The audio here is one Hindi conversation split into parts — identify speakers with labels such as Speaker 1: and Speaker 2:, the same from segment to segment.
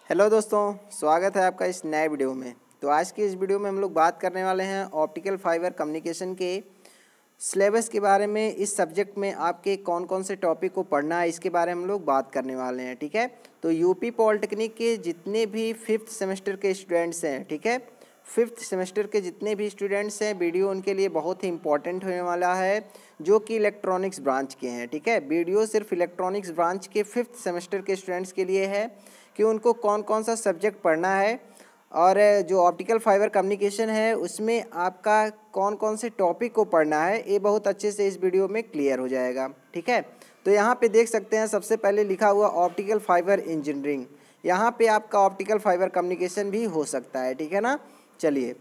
Speaker 1: हेलो दोस्तों, स्वागत है आपका इस नए वीडियो में। तो आज की इस वीडियो में हम लोग बात करने वाले हैं ऑप्टिकल फाइबर कम्युनिकेशन के सिलेबस के बारे में। इस सब्जेक्ट में आपके कौन कौन से टॉपिक को पढ़ना है इसके बारे में हम लोग बात करने वाले हैं। ठीक है, तो यूपी पॉलिटेक्निक के जितने भी 5th सेमेस्टर के स्टूडेंट्स हैं, ठीक है, 5th सेमेस्टर के जितने भी स्टूडेंट्स हैं, वीडियो उनके लिए बहुत ही इंपॉर्टेंट होने वाला है, जो कि इलेक्ट्रॉनिक्स ब्रांच के हैं। ठीक है, वीडियो सिर्फ इलेक्ट्रॉनिक्स ब्रांच के 5th सेमेस्टर के स्टूडेंट्स के लिए है कि उनको कौन कौन सा सब्जेक्ट पढ़ना है और जो ऑप्टिकल फाइबर कम्युनिकेशन है उसमें आपका कौन कौन से टॉपिक को पढ़ना है, ये बहुत अच्छे से इस वीडियो में क्लियर हो जाएगा। ठीक है, तो यहाँ पे देख सकते हैं सबसे पहले लिखा हुआ ऑप्टिकल फाइबर इंजीनियरिंग। यहाँ पे आपका ऑप्टिकल फाइबर कम्युनिकेशन भी हो सकता है। ठीक है ना, चलिए,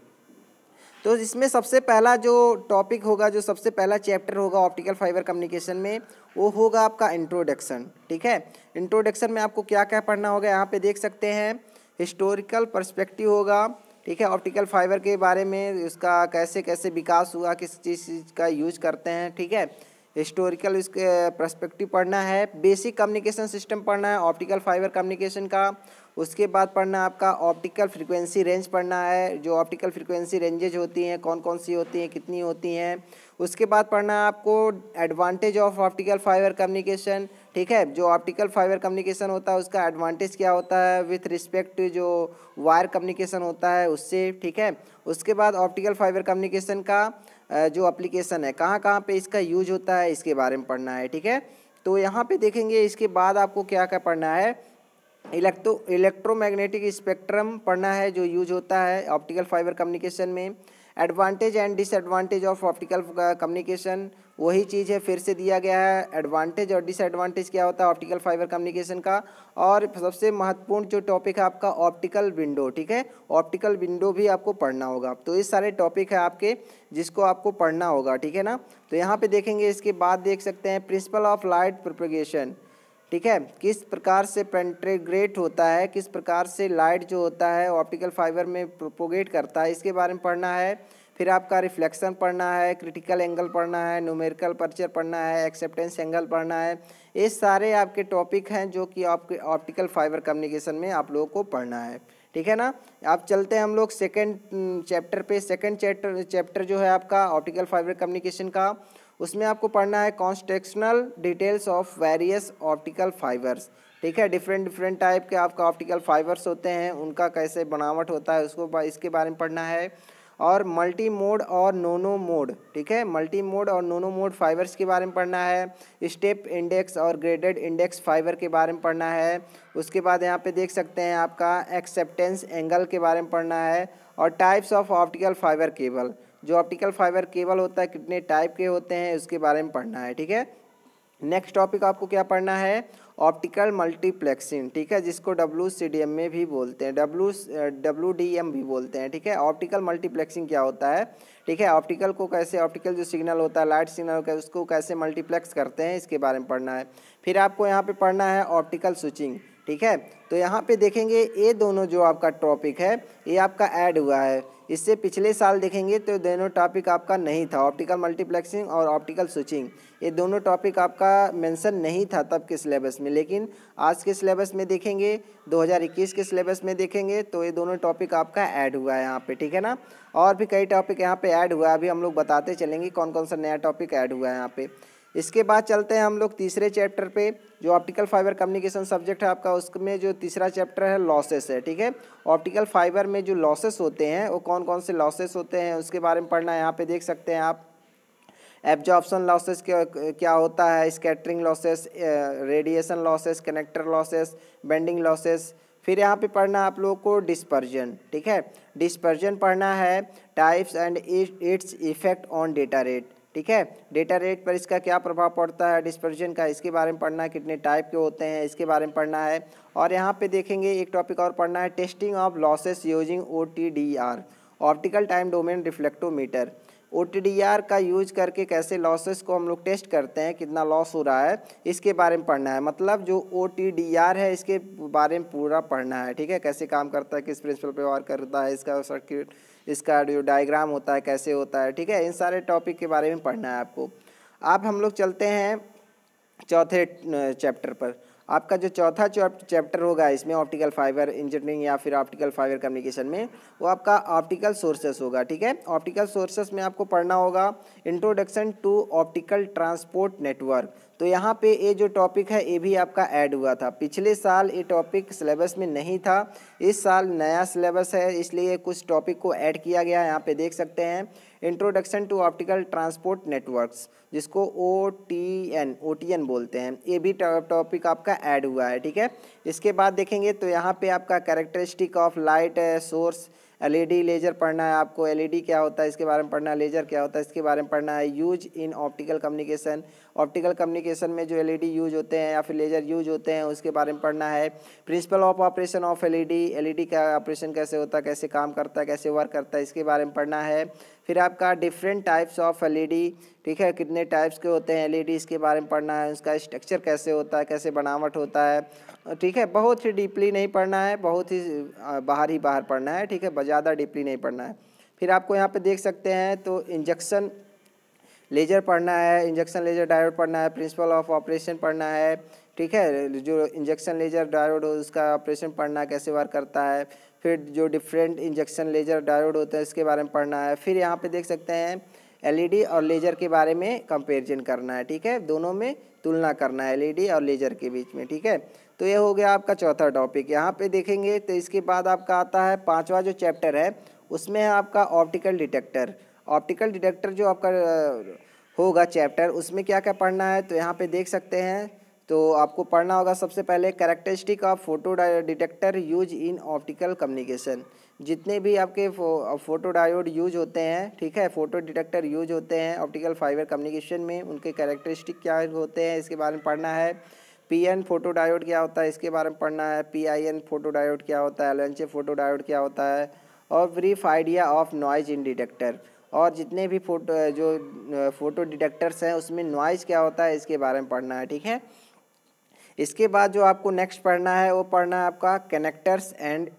Speaker 1: तो इसमें सबसे पहला जो टॉपिक होगा, जो सबसे पहला चैप्टर होगा ऑप्टिकल फाइबर कम्युनिकेशन में, वो होगा आपका इंट्रोडक्शन। ठीक है, इंट्रोडक्शन में आपको क्या क्या पढ़ना होगा, यहाँ पे देख सकते हैं हिस्टोरिकल पर्सपेक्टिव होगा। ठीक है, ऑप्टिकल फाइबर के बारे में, उसका कैसे कैसे विकास हुआ, किस चीज़ का यूज करते हैं। ठीक है, हिस्टोरिकल इसके पर्सपेक्टिव पढ़ना है। बेसिक कम्युनिकेशन सिस्टम पढ़ना है ऑप्टिकल फाइबर कम्युनिकेशन का। उसके बाद पढ़ना आपका ऑप्टिकल फ्रीक्वेंसी रेंज पढ़ना है, जो ऑप्टिकल फ्रीक्वेंसी रेंजेज होती हैं कौन कौन सी होती हैं, कितनी होती हैं। उसके बाद पढ़ना है आपको advantage of optical fibre communication. ठीक है, जो ऑप्टिकल फाइबर कम्युनिकेशन होता है उसका एडवांटेज क्या होता है विथ रिस्पेक्ट टू जो वायर कम्युनिकेशन होता है उससे। ठीक है, उसके बाद ऑप्टिकल फाइबर कम्युनिकेशन का जो एप्लीकेशन है, कहाँ कहाँ पे इसका यूज होता है, इसके बारे में पढ़ना है। ठीक है, तो यहाँ पे देखेंगे। इसके बाद आपको क्या क्या पढ़ना है, इलेक्ट्रोमैग्नेटिक स्पेक्ट्रम पढ़ना है, जो यूज होता है ऑप्टिकल फाइबर कम्युनिकेशन में। Advantage and disadvantage of optical communication, वही चीज़ है, फिर से दिया गया है। एडवांटेज और डिसएडवांटेज क्या होता है ऑप्टिकल फाइबर कम्युनिकेशन का। और सबसे महत्वपूर्ण जो टॉपिक है आपका ऑप्टिकल विंडो। ठीक है, ऑप्टिकल विंडो भी आपको पढ़ना होगा। तो ये सारे टॉपिक है आपके जिसको आपको पढ़ना होगा। ठीक है ना, तो यहाँ पे देखेंगे। इसके बाद देख सकते हैं प्रिंसिपल ऑफ लाइट प्रोपेगेशन। ठीक है, किस प्रकार से पेंट्रीग्रेट होता है, किस प्रकार से लाइट जो होता है ऑप्टिकल फाइबर में प्रोपोगेट करता है, इसके बारे में पढ़ना है। फिर आपका रिफ्लेक्शन पढ़ना है, क्रिटिकल एंगल पढ़ना है, न्यूमेरिकल पर्चर पढ़ना है, एक्सेप्टेंस एंगल पढ़ना है। ये सारे आपके टॉपिक हैं जो कि आपके ऑप्टिकल फाइबर कम्युनिकेशन में आप लोगों को पढ़ना है। ठीक है ना, आप चलते हैं हम लोग सेकेंड चैप्टर पे। सेकेंड चैप्टर जो है आपका ऑप्टिकल फाइबर कम्युनिकेशन का, उसमें आपको पढ़ना है constructional details of various optical fibres. ठीक है, डिफरेंट टाइप के आपका ऑप्टिकल फाइबर्स होते हैं, उनका कैसे बनावट होता है उसको इसके बारे में पढ़ना है। और मल्टी मोड और नोनो मोड, ठीक है, मल्टी मोड और नोनो मोड फाइबर्स के बारे में पढ़ना है। स्टेप इंडेक्स और ग्रेडेड इंडेक्स फाइबर के बारे में पढ़ना है। उसके बाद यहाँ पे देख सकते हैं आपका एक्सेप्टेंस एंगल के बारे में पढ़ना है। और types of optical fibre cable, जो ऑप्टिकल फाइबर केबल होता है कितने टाइप के होते हैं उसके बारे में पढ़ना है। ठीक है, नेक्स्ट टॉपिक आपको क्या पढ़ना है, ऑप्टिकल मल्टीप्लेक्सिंग। ठीक है, जिसको WCDM में भी बोलते हैं, WDM भी बोलते हैं। ठीक है, ऑप्टिकल मल्टीप्लेक्सिंग क्या होता है। ठीक है, ऑप्टिकल को कैसे, ऑप्टिकल जो सिग्नल होता है, लाइट सिग्नल होता है, उसको कैसे मल्टीप्लेक्स करते हैं, इसके बारे में पढ़ना है। फिर आपको यहाँ पे पढ़ना है ऑप्टिकल स्विचिंग। ठीक है, तो यहाँ पे देखेंगे ये दोनों जो आपका टॉपिक है ये आपका ऐड हुआ है। इससे पिछले साल देखेंगे तो दोनों टॉपिक आपका नहीं था, ऑप्टिकल मल्टीप्लेक्सिंग और ऑप्टिकल स्विचिंग, ये दोनों टॉपिक आपका मेंशन नहीं था तब के सिलेबस में। लेकिन आज के सिलेबस में देखेंगे, 2021 के सिलेबस में देखेंगे तो ये दोनों टॉपिक आपका ऐड हुआ है यहाँ पे। ठीक है ना, और भी कई टॉपिक यहाँ पे ऐड हुआ है, अभी हम लोग बताते चलेंगे कौन कौन सा नया टॉपिक ऐड हुआ है यहाँ पे। इसके बाद चलते हैं हम लोग तीसरे चैप्टर पे, जो ऑप्टिकल फाइबर कम्युनिकेशन सब्जेक्ट है आपका, उसमें जो तीसरा चैप्टर है लॉसेस है। ठीक है, ऑप्टिकल फाइबर में जो लॉसेस होते हैं वो कौन कौन से लॉसेस होते हैं उसके बारे में पढ़ना है। यहाँ पे देख सकते हैं आप एब्जॉर्प्शन लॉसेस क्या होता है, scattering losses, radiation losses, connector losses, bending losses. फिर यहाँ पे पढ़ना आप लोगों को डिस्पर्जन। ठीक है, डिस्पर्जन पढ़ना है, types and its effect on data rate. ठीक है, डेटा रेट पर इसका क्या प्रभाव पड़ता है डिस्पर्जन का, इसके बारे में पढ़ना है। कितने टाइप के होते हैं इसके बारे में पढ़ना है। और यहाँ पे देखेंगे एक टॉपिक और पढ़ना है, testing of losses using OTDR, optical time domain reflectometer. OTDR का यूज करके कैसे लॉसेस को हम लोग टेस्ट करते हैं, कितना लॉस हो रहा है, इसके बारे में पढ़ना है। मतलब जो OTDR है इसके बारे में पूरा पढ़ना है। ठीक है, कैसे काम करता है, किस प्रिंसिपल पे वर्क करता है, इसका सर्किट, इसका जो डायग्राम होता है कैसे होता है। ठीक है, इन सारे टॉपिक के बारे में पढ़ना है आपको। अब हम लोग चलते हैं चौथे चैप्टर पर। आपका जो चौथा चैप्टर होगा इसमें ऑप्टिकल फाइबर इंजीनियरिंग या फिर ऑप्टिकल फाइबर कम्युनिकेशन में, वो आपका ऑप्टिकल सोर्सेस होगा। ठीक है, ऑप्टिकल सोर्सेस में आपको पढ़ना होगा introduction to optical transport network. तो यहाँ पे ये जो टॉपिक है ये भी आपका ऐड हुआ था। पिछले साल ये टॉपिक सिलेबस में नहीं था, इस साल नया सिलेबस है इसलिए कुछ टॉपिक को ऐड किया गया है। यहाँ पे देख सकते हैं introduction to optical transport networks, जिसको OTN बोलते हैं, ये भी टॉपिक आपका ऐड हुआ है। ठीक है, इसके बाद देखेंगे तो यहाँ पे आपका characteristic of light source LED laser पढ़ना है आपको। LED क्या होता है इसके बारे में पढ़ना है, लेजर क्या होता है इसके बारे में पढ़ना है। Use in optical communication, optical communication में जो LED यूज होते हैं या फिर लेजर यूज होते हैं उसके बारे में पढ़ना है। Principle of operation of LED का ऑपरेशन कैसे होता है, कैसे काम करता है, कैसे वर्क करता है, इसके बारे में पढ़ना है। फिर आपका डिफरेंट टाइप्स ऑफ LED, ठीक है, कितने टाइप्स के होते हैं LED, इसके बारे में पढ़ना है। उसका स्ट्रक्चर कैसे होता है, कैसे बनावट होता है। ठीक है, बहुत ही डीपली नहीं पढ़ना है, बहुत ही बाहर पढ़ना है। ठीक है, ज़्यादा डीपली नहीं पढ़ना है। फिर आपको यहाँ पे देख सकते हैं तो इंजेक्शन लेजर पढ़ना है, इंजेक्शन लेजर डायोड पढ़ना है, प्रिंसिपल ऑफ ऑपरेशन पढ़ना है। ठीक है, जो इंजेक्शन लेजर डायोड हो उसका ऑपरेशन पढ़ना है, कैसे वर्क करता है। फिर जो डिफरेंट इंजेक्शन लेजर डायोड होते हैं इसके बारे में पढ़ना है। फिर यहाँ पे देख सकते हैं LED और लेजर के बारे में कंपैरिजन करना है। ठीक है, दोनों में तुलना करना है LED और लेजर के बीच में। ठीक है, तो ये हो गया आपका चौथा टॉपिक। यहाँ पे देखेंगे तो इसके बाद आपका आता है पांचवा जो चैप्टर है, उसमें है आपका ऑप्टिकल डिटेक्टर। ऑप्टिकल डिटेक्टर जो आपका होगा चैप्टर, उसमें क्या क्या पढ़ना है तो यहाँ पे देख सकते हैं। तो आपको पढ़ना होगा सबसे पहले characteristic of photo detector use in optical communication. जितने भी आपके फोटो डायोड यूज होते हैं, ठीक है, फोटो डिटेक्टर यूज होते हैं ऑप्टिकल फाइबर कम्युनिकेशन में, उनके कैरेक्टरिस्टिक क्या होते हैं इसके बारे में पढ़ना है। PN फोटो डायोड क्या होता है इसके बारे में पढ़ना है। PIN फोटो डायोड क्या होता है, LNC फोटो डायोड क्या होता है, और brief idea of noise in detector. और जितने भी फोटो डिटेक्टर्स हैं उसमें नॉइज़ क्या होता है इसके बारे में पढ़ना है। ठीक है, इसके बाद जो आपको नेक्स्ट पढ़ना है वो पढ़ना है आपका कनेक्टर्स एंड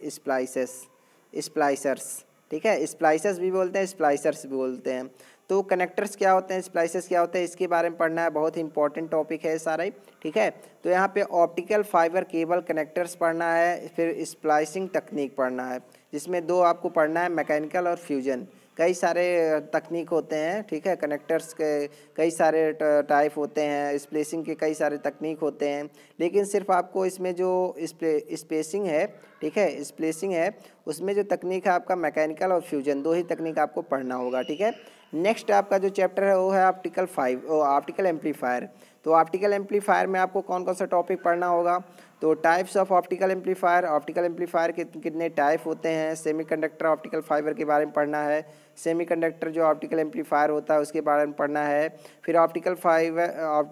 Speaker 1: स्प्लाइसर्स। ठीक है, स्प्लाइसर्स भी बोलते हैं, स्प्लाइसर्स भी बोलते हैं। तो कनेक्टर्स क्या होते हैं, स्प्लाइसर्स क्या होते हैं, इसके बारे में पढ़ना है। बहुत ही इंपॉर्टेंट टॉपिक है सारा ही। ठीक है, तो यहाँ पे ऑप्टिकल फाइबर केबल कनेक्टर्स पढ़ना है। फिर स्प्लाइसिंग तकनीक पढ़ना है, जिसमें दो आपको पढ़ना है, मैकेनिकल और फ्यूजन। कई सारे तकनीक होते हैं। ठीक है, कनेक्टर्स के कई सारे टाइप होते हैं, स्प्लेसिंग के कई सारे तकनीक होते हैं, लेकिन सिर्फ आपको इसमें जो स्पेसिंग है, ठीक है, स्प्लेसिंग है, उसमें जो तकनीक है आपका मैकेनिकल और फ्यूजन, दो ही तकनीक आपको पढ़ना होगा। ठीक है, नेक्स्ट आपका जो चैप्टर है वो है ऑप्टिकल एम्पलीफायर। तो ऑप्टिकल एम्पलीफायर में आपको कौन कौन सा टॉपिक पढ़ना होगा तो टाइप्स ऑफ ऑप्टिकल एम्पलीफायर के कितने टाइप होते हैं, सेमीकंडक्टर ऑप्टिकल फाइबर के बारे में पढ़ना है। सेमीकंडक्टर जो ऑप्टिकल एम्पलीफायर होता है उसके बारे में पढ़ना है। फिर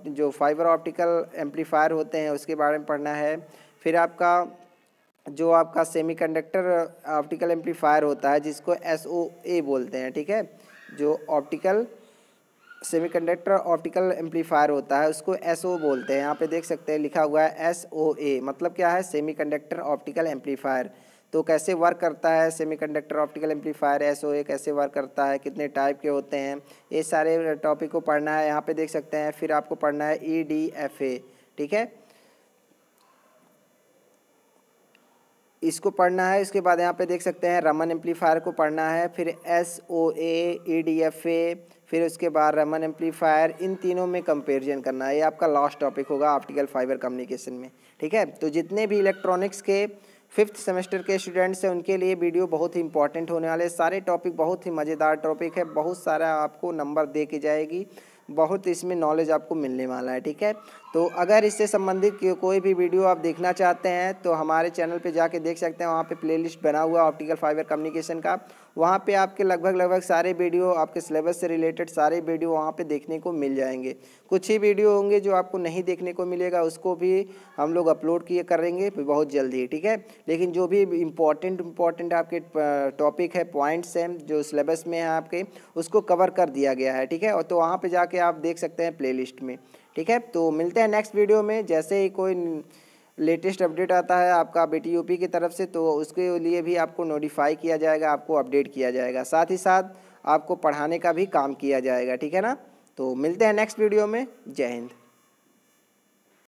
Speaker 1: जो फाइबर ऑप्टिकल एम्पलीफायर होते हैं उसके बारे में पढ़ना है। फिर आपका सेमीकंडक्टर ऑप्टिकल एम्पलीफायर होता है जिसको SOA बोलते हैं। ठीक है, जो सेमीकंडक्टर ऑप्टिकल एम्पलीफायर होता है उसको SO बोलते हैं। यहाँ पे देख सकते हैं लिखा हुआ है SOA, मतलब क्या है, सेमीकंडक्टर ऑप्टिकल एम्पलीफायर। तो कैसे वर्क करता है सेमीकंडक्टर ऑप्टिकल एम्पलीफायर, SOA कैसे वर्क करता है, कितने टाइप के होते हैं, ये सारे टॉपिक को पढ़ना है। यहाँ पे देख सकते हैं। फिर आपको पढ़ना है EDFA। ठीक है, इसको पढ़ना है। इसके बाद यहाँ पे देख सकते हैं रमन एम्पलीफायर को पढ़ना है। फिर SOA, EDFA, फिर उसके बाद रमन एम्पलीफायर, इन तीनों में कंपैरिजन करना है। ये आपका लास्ट टॉपिक होगा ऑप्टिकल फाइबर कम्युनिकेशन में। ठीक है, तो जितने भी इलेक्ट्रॉनिक्स के 5th सेमेस्टर के स्टूडेंट्स हैं उनके लिए वीडियो बहुत ही इंपॉर्टेंट होने वाले। सारे टॉपिक बहुत ही मज़ेदार टॉपिक है, बहुत सारा आपको नंबर दे के जाएगी, बहुत इसमें नॉलेज आपको मिलने वाला है। ठीक है, तो अगर इससे संबंधित कोई भी वीडियो आप देखना चाहते हैं तो हमारे चैनल पे जाके देख सकते हैं। वहाँ पे प्लेलिस्ट बना हुआ ऑप्टिकल फाइबर कम्युनिकेशन का, वहाँ पे आपके लगभग सारे वीडियो, आपके सिलेबस से रिलेटेड सारे वीडियो वहाँ पे देखने को मिल जाएंगे। कुछ ही वीडियो होंगे जो आपको नहीं देखने को मिलेगा, उसको भी हम लोग अपलोड करेंगे बहुत जल्दी। ठीक है, लेकिन जो भी इम्पोर्टेंट आपके टॉपिक है, पॉइंट्स हैं जो सिलेबस में है आपके, उसको कवर कर दिया गया है। ठीक है, और तो वहाँ पे जाके आप देख सकते हैं प्लेलिस्ट में। ठीक है, तो मिलते हैं नेक्स्ट वीडियो में। जैसे ही कोई लेटेस्ट अपडेट आता है आपका BTUP की तरफ से, तो उसके लिए भी आपको नोटिफाई किया जाएगा, आपको अपडेट किया जाएगा, साथ ही साथ आपको पढ़ाने का भी काम किया जाएगा। ठीक है ना, तो मिलते हैं नेक्स्ट वीडियो में। जय हिंद।